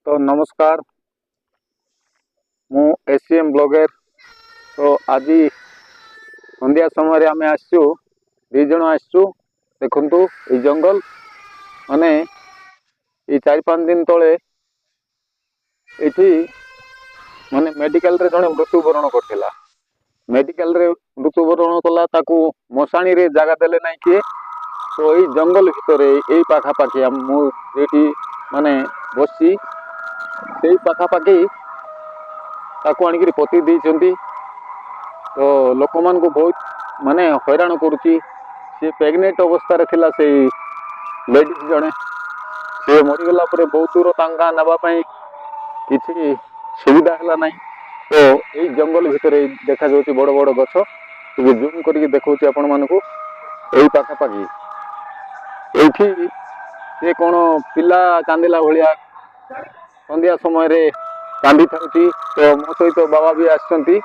तो नमस्कार मु एससीएम ब्लॉगर। तो आज संध्या समय आम आसचु दी जन आसचु देखु ये जंगल माने ये 4-5 दिन तले ये माने मेडिकल रे जड़े मृत्युवरण करथिला। मेडिकल रे मृत्युवरण कला ताकू मशाणी रे जगह देले नहीं किए। तो ये जंगल भितर यही पाखापाखि मुझे माने बसी से पाखापाखि ताकू आणिक पोती देइचंती। तो लोक मान को बहुत माने हैरान करुच्ची। सी प्रेग्नेंट अवस्था थिला से लेडीज जड़े सी मरीगला बहुत दूर तांगा नाबाई किसी सुविधा है ना। तो यही जंगल भितर देखा जाऊँ बड़ बड़ गछ जूम करके देखा आपण मानक यही पाखापाखि ये सी कौन पिला कांदिला भाया संध्या समय रे कांदी था। तो मो सहित बाबा भी आसचंती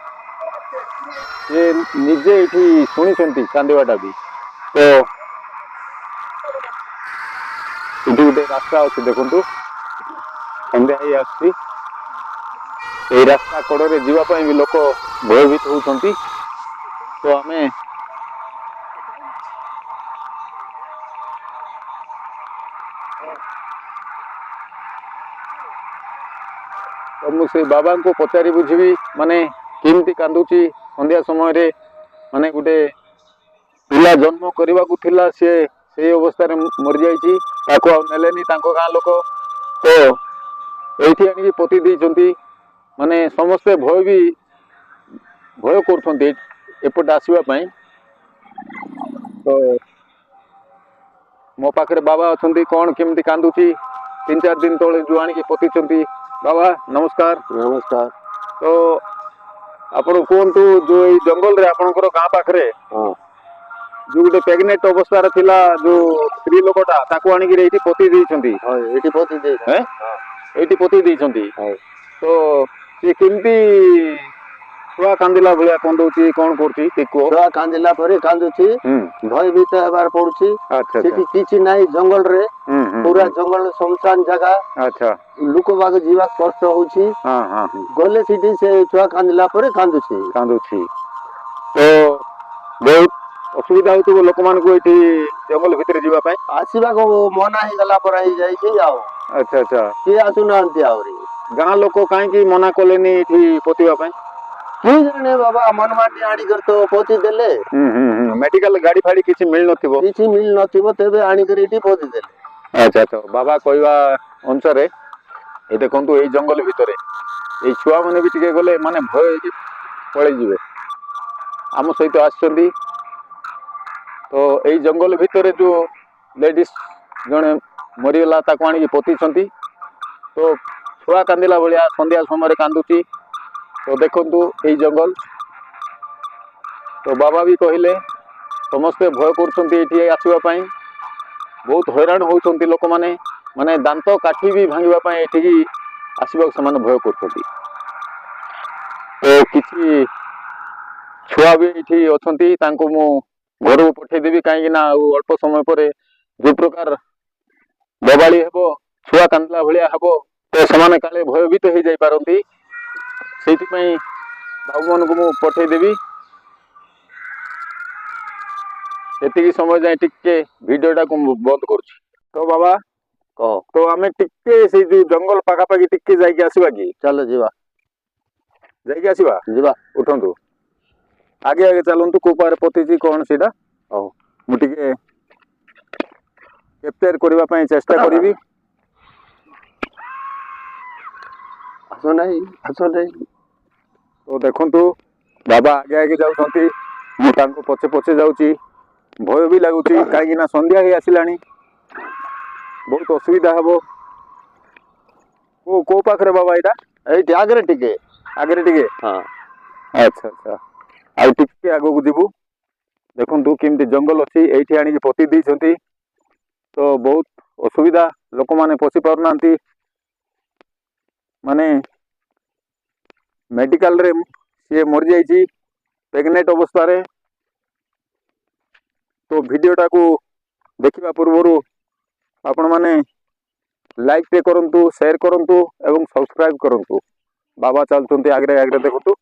ये निजे ये शुणी कांदवाटा भी। तो ये गोटे रास्ता अच्छे देखु संध्या ही आसी रास्ता कड़े जीवाई भी लोक भयभीत होती। तो आम तो मुझे बाबा को पचारि बुझी माने केमती कांदुची संध्या समय रे माने गोटे पिला जन्म करने को थिला से अवस्था मरी जाइए गाँ लोक। तो ये आनी पोती देइचंती माने समस्ते भय करपट आसवाई। तो मो पाखे बाबा अच्छा कौन केमती कांदुची 3-4 दिन तले जो आनी पोती। बाबा नमस्कार। नमस्कार। तो आपण कहतु जो ये जंगल रे आपणकर गाँ पाखे जो गोटे प्रेग्नेंट अवस्था थिला जो स्त्री लोकटा ताकू आनिक ये पोती देइचंती। ये पोती देइचंती। तो सी केमती छुआ कांदिला भाया कंदुची कौन करछि छुआ कांदिला परे कांदुची भयभीत हेबार पड़ुछि। अच्छा सेठी किछि नाही जंगल रे पूरा जंगल सुनसान जगह। अच्छा लोक बाग जीवा कष्ट होछि। हां हां गले सेठी से छुआ कांदिला परे कांदुछि। तो बहुत असुविधा होतो लोक मान को एठी जंगल भीतर जीवा पाए आसीबा को मना ही गला पर ही जाई छी आओ। अच्छा अच्छा के आसु नांती आउरी गाँ लोक काहे की मना कोलेनी एठी पोतीवा पाए कि जाने बाबा मन माटी आडी कर तो पोती देले। मेडिकल गाड़ी फाड़ी किछि मिल नथिबो तेबे आनी कर एठी पोती देले। अच्छा तो बाबा कहवा अनुसार ये देखंतु ये जंगल भितर ये छुआ मैंने भी टिके गले माने भय पड़े जीवे आम सहित आसचंदी। तो यही जंगल भितर जो लेडीज जड़े मरीगला ताकू आनी पोती। तो छुआ कांदिला भाया संध्या समय कांदुची। तो देखंतु यही जंगल। तो बाबा भी कहले समस्ते भय कर आसवाई बहुत हैरान होती लोक माने माने दांत काठी भी भांगापी ये आसवा से भय कर। तो किसी छुआ भी ये अच्छा मु घर को पठेदेवी कहीं अल्प समय पर जो प्रकार बबाड़ी हे छुआ कांदला भाया हे तो से काले भयभीत हो जापारती से बाबू मान को मु पठेदेवी ये समय जाए टिके भिडियोटा को बंद कर। तो बाबा कह तो आम टिके से जो जंगल पाखापाखि टिके जाइए आसवा कि चलो जीवा जाइए आसवा जीवा उठंतु आगे आगे चलतु को पार पोती कौन सीटा मुझे कैप्चर करने चेष्टा करी। आसो नहीं तो देखंतु बाबा आगे आगे जाऊँगी मुझे पछे पछे जाऊँगी भय भी लगुच कहीं संध्या ही आसिलानी बहुत असुविधा हे को पाखे बाबा यहाँ आगे टिके हाँ अच्छा अच्छा आई टिके आग को जीवु देखु केमती जंगल अच्छी ये आनी पोती देइचंती। तो बहुत असुविधा लोक माने पशि पारना माने मेडिकल रे सी मरी जाइए प्रेग्नेंट अवस्था रे। तो वीडियोटा को देखा पूर्व आपण माने ଲାଇକ୍ ଟେ କରନ୍ତୁ, ସେୟାର କରନ୍ତୁ ଏବଂ ସବସ୍କ୍ରାଇବ କରନ୍ତୁ। ବାବା ଚାଲୁଛନ୍ତି ଆଗରେ ଆଗରେ ଦେଖନ୍ତୁ।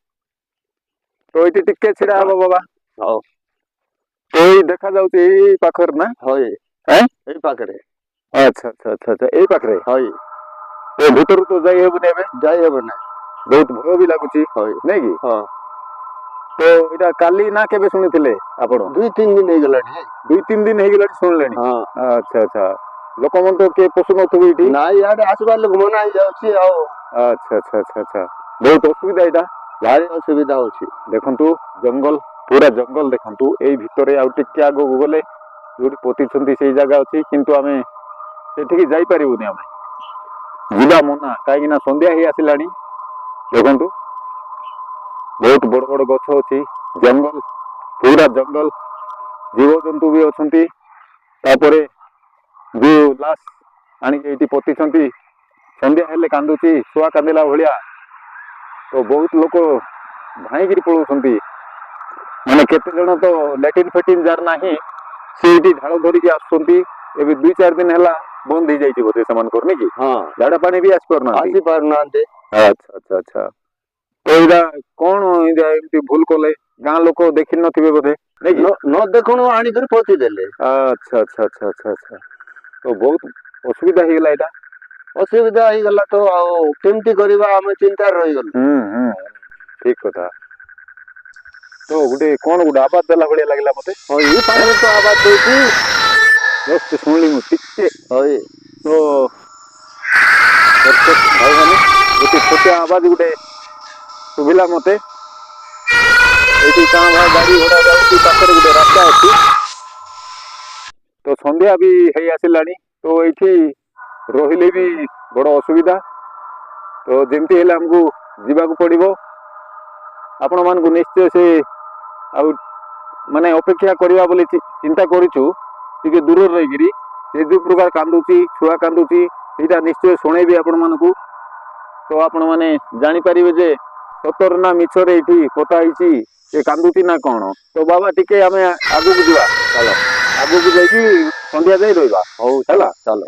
ତ ଏଇଠି ଟିକେ ଛିଡା ହବ ବାବା। ହଉ ଏଇ ଦେଖାଯାଉଛି ଏଇ ପାଖରେ ନା? ହଇ ଏଁ? ଏଇ ପାଖରେ। ଆଚ୍ଛା ଆଚ୍ଛା ଆଚ୍ଛା ଆଚ୍ଛା ଏଇ ପାଖରେ। ହଇ ଏ ଭିତରୁ ତ ଯାଇ ହେବନି ଏବେ, ଯାଇ ହେବ ନାହିଁ। ବହୁତ ଭୟ ବି ଲାଗୁଛି ହଇ ନାଇଁ କି? ହଁ ତ ଏଇଟା କାଲି ନା କେବେ ଶୁଣିଥିଲେ ଆପଣ? 2-3 ଦିନ ହେଇଗଲାଣି। 2-3 ଦିନ ହେଇଗଲାଣି ଶୁଣିଲେଣି? ହଁ ଆଚ୍ଛା ଆଚ୍ଛା ଲୋକମାନେ ତ କିଏ ପଶୁନଥିବେ ଏଇଠି? ନାଇଁ ଇଆଡେ ଆସିବାର ଲୋକ ମନା ହେଇଯାଉଛି ଆଉ। ଆଚ୍ଛା ଆଚ୍ଛା ଆଚ୍ଛା ଆଚ୍ଛା ବହୁତ ଅସୁବିଧା ଏଇଟା। ଭାରି ଅସୁବିଧା ହଉଛି। ଦେଖନ୍ତୁ ଜଙ୍ଗଲ, ପୁରା ଜଙ୍ଗଲ ଦେଖନ୍ତୁ। ଏଇ ଭିତରେ ଆଉ ଟିକେ ଆଗକୁ ଗଲେ ଯୋଉଠି ପୋତିଛନ୍ତି ସେଇ ଜାଗା ଅଛି, କିନ୍ତୁ ଆମେ ସେଠିକି ଯାଇପାରିବୁନି। ଆମେ ଯିବା ମନା, କାହିଁକି ନା ସନ୍ଧ୍ୟା ହେଇ ଆସିଲାଣି। ଦେଖନ୍ତୁ ବହୁତ ବଡ ବଡ ଗଛ ଅଛି, ଜଙ୍ଗଲ, ପୁରା ଜଙ୍ଗଲ, ଜୀବଜନ୍ତୁ ବି ଅଛନ୍ତି। ତାପରେ ଯୋଉ ଲାଶ ଆଣିକି ଏଇଠି ପୋତିଛନ୍ତି, ସନ୍ଧ୍ୟା ହେଲେ କାନ୍ଦୁଛି ଛୁଆ କାନ୍ଦିଲା ଭଳିଆ। ତ ବହୁତ ଲୋକ ଧାଇଁକିରି ପଳଉଛନ୍ତି। ମାନେ କେତେ ଜଣ ତ ଲାଟିନ ଫେଟିନ ଯାହାର ନାହିଁ ସେ ଏଇଠି ଢାଳ ଧରିକି ଆସୁଛନ୍ତି। ଏବେ 2-4 ଦିନ ହେଲା ବନ୍ଦ ହେଇଯାଇଛି ବୋଧେ ସେମାନଙ୍କର, ନାଇଁ କି? ହଁ ଝାଡା ପାଣି ବି ଆସି ପାରୁନାହାନ୍ତି। ଆସି ପାରୁନାହାନ୍ତି। ଆଚ୍ଛା ଆଚ୍ଛା ଆଚ୍ଛା ତ ଏଇଟା କଣ ଏମିତି ଭୁଲ କଲେ? ଗାଁ ଲୋକ ଦେଖିନଥିବେ ବୋଧେ, ନାଇଁ କି? ନ ଦେଖୁଣୁ ଆଣିକରି ପୋତି ଦେଲେ। ଆଚ୍ଛା ଆଚ୍ଛା ଆଚ୍ଛା ଆଚ୍ଛା ଆଚ୍ଛା ତ ବହୁତ ଅସୁବିଧା ହେଇଗଲା ଏଇଟା। ଅସୁବିଧା ହେଇଗଲା ତ ଆଉ କେମିତି କରିବା, ଆମେ ଚିନ୍ତାରେ ରହିଗଲୁ। ଠିକ କଥା। ତ ଗୋଟେ କଣ ଗୋଟେ ଆବାଜ ଦେଲା ଭଳିଆ ଲାଗିଲା ମତେ। ହଁ ଏଇ ପାଖରେ ତ ଆବାଜ ଦଉଛି। ଜଷ୍ଟ ଶୁଣିଲି ମୁଁ ଟିକେ। ହଇ ତ ଦର୍ଶକ ଭାଇମାନେ ଗୋଟେ ଛୋଟିଆ ଆବାଜ ଗୋଟେ ଶୁଭିଲା ମତେ। ଏଇଠି କାଁ ଭାଁ ଗାଡି ଘୋଡା ଯାଉଛି, ପାଖରେ ଗୋଟେ ରାସ୍ତା ଅଛି। ତ ସନ୍ଧ୍ୟା ବି ହେଇ ଆସିଲାଣି, ତ ଏଇଠି ରହିଲେ ବି ବଡ ଅସୁବିଧା। ତ ଯେମିତି ହେଲେ ଆମକୁ ଯିବାକୁ ପଡିବ। ଆପଣ ମାନଙ୍କୁ ନିଶ୍ଚୟ ସେ ଆଉ ମାନେ ଅପେକ୍ଷା କରିବା ବୋଲି ଚିନ୍ତା କରୁଛୁ। ଟିକେ ଦୂରରେ ରହିକିରି ସେ ଯୋଉ ପ୍ରକାର କାନ୍ଦୁଛି, ଛୁଆ କାନ୍ଦୁଛି, ସେଇଟା ନିଶ୍ଚୟ ଶୁଣେଇବି ଆପଣ ମାନଙ୍କୁ। ତ ଆପଣ ମାନେ ଜାଣିପାରିବେ ଯେ ସତରେ ନା ମିଛରେ ଏଇଠି ପୋତା ହେଇଛି, ସେ କାନ୍ଦୁଛି ନା କଣ। ତ ବାବା ଟିକେ ଆମେ ଆଗକୁ ଯିବା, ଚାଲ ଆଗକୁ ଯାଇକି ସନ୍ଧ୍ୟା ଯାଇ ରହିବା। ହଉ ଚାଲ ହେଲା। ଚାଲ।